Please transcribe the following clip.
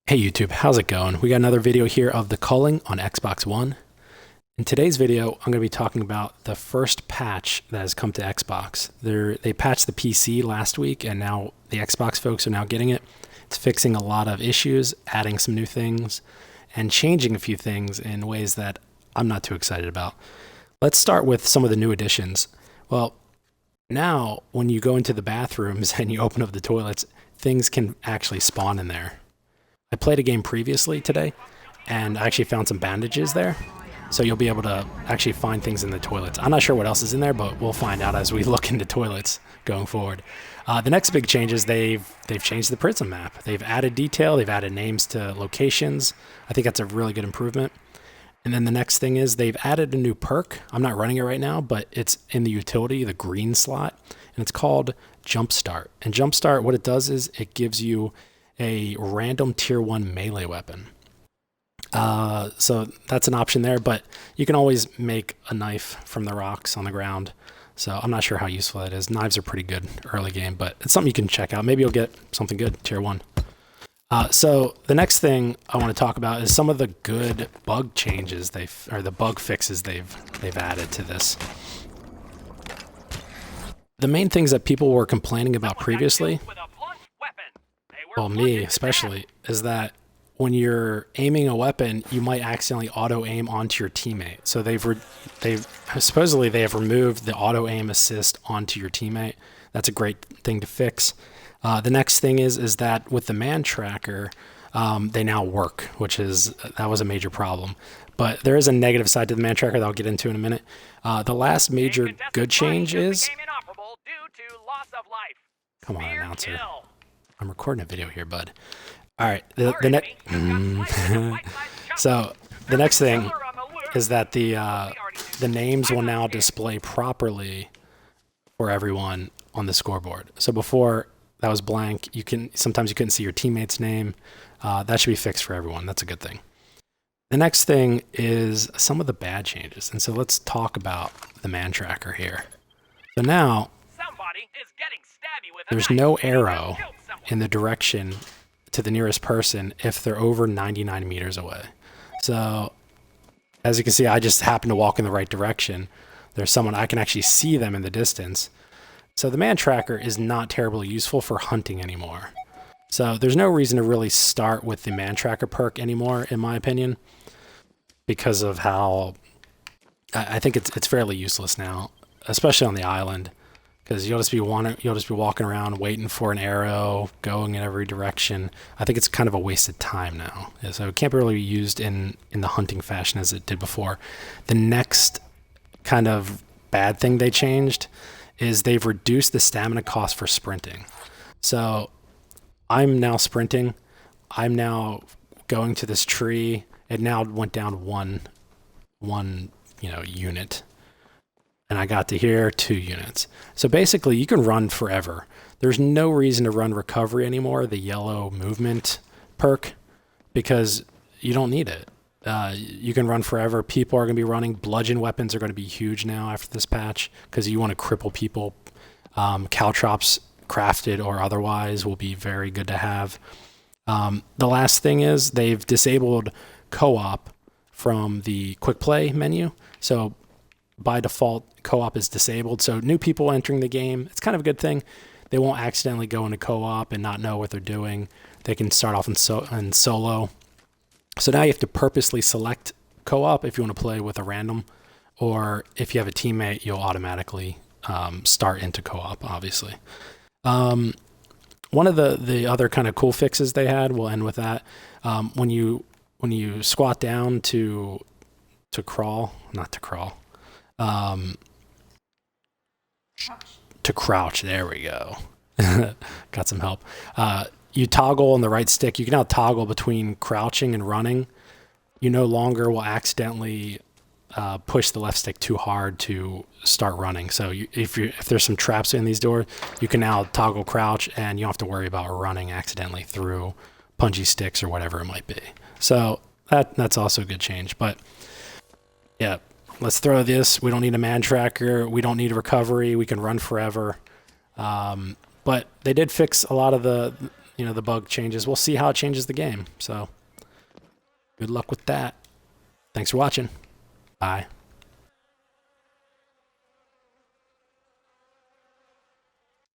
Hey YouTube, how's it going? We got another video here of the Culling on Xbox One. In today's video, I'm going to be talking about the first patch that has come to Xbox. They patched the PC last week, and now the Xbox folks are now getting it. It's fixing a lot of issues, adding some new things, and changing a few things in ways that I'm not too excited about. Let's start with some of the new additions. Well, now when you go into the bathrooms and you open up the toilets, things can actually spawn in there. I played a game previously today, and I actually found some bandages there. So you'll be able to actually find things in the toilets. I'm not sure what else is in there, but we'll find out as we look into toilets going forward. The next big change is they've changed the prison map. They've added detail. They've added names to locations. I think that's a really good improvement. And then the next thing is they've added a new perk. I'm not running it right now, but it's in the utility, the green slot, and it's called Jumpstart. And Jumpstart, what it does is it gives you a random tier 1 melee weapon. So that's an option there, but you can always make a knife from the rocks on the ground. So I'm not sure how useful that is. Knives are pretty good early game, but it's something you can check out. Maybe you'll get something good, tier 1. So the next thing I want to talk about is some of the good bug changes the bug fixes they've added to this. The main things that people were complaining about previously, well, me especially, is that when you're aiming a weapon, you might accidentally auto-aim onto your teammate. So supposedly they have removed the auto-aim assist onto your teammate. That's a great thing to fix. The next thing is that with the man tracker, they now work, that was a major problem. But there is a negative side to the man tracker that I'll get into in a minute. The last major good change is... Come on, announcer. I'm recording a video here, bud. All right. So the next thing is that the names will now display properly for everyone on the scoreboard. So before that was blank. Sometimes you couldn't see your teammate's name. That should be fixed for everyone. That's a good thing. The next thing is some of the bad changes. And so let's talk about the man tracker here. So now there's no arrow in the direction to the nearest person if they're over 99 meters away. So as you can see, I just happen to walk in the right direction. There's someone, I can actually see them in the distance. So the man tracker is not terribly useful for hunting anymore. So there's no reason to really start with the man tracker perk anymore, in my opinion, because of how I think it's fairly useless now, especially on the island. Because you'll just be walking around waiting for an arrow, going in every direction. I think it's kind of a wasted time now. So it can't really be used in the hunting fashion as it did before. The next kind of bad thing they changed is they've reduced the stamina cost for sprinting. So I'm now sprinting. I'm now going to this tree. It now went down one unit. And I got to here, 2 units. So basically, you can run forever. There's no reason to run recovery anymore, the yellow movement perk, because you don't need it. You can run forever. People are going to be running. Bludgeon weapons are going to be huge now after this patch, because you want to cripple people. Caltrops, crafted or otherwise, will be very good to have. The last thing is they've disabled co-op from the quick play menu. So by default, co-op is disabled. So new people entering the game, it's kind of a good thing. They won't accidentally go into co-op and not know what they're doing. They can start off in solo. So now you have to purposely select co-op if you want to play with a random, or if you have a teammate, you'll automatically start into co-op, obviously. One of the other kind of cool fixes they had, we'll end with that. When you squat down to crawl, not to crawl, to crouch, there we go. Got some help. You toggle on the right stick. You can now toggle between crouching and running. You no longer will accidentally push the left stick too hard to start running. So if there's some traps in these doors, you can now toggle crouch, and you don't have to worry about running accidentally through punchy sticks or whatever it might be. So that's also a good change. But yeah, let's throw this. We don't need a man tracker. We don't need recovery. We can run forever. But they did fix a lot of you know, the bug changes. We'll see how it changes the game. So good luck with that. Thanks for watching. Bye.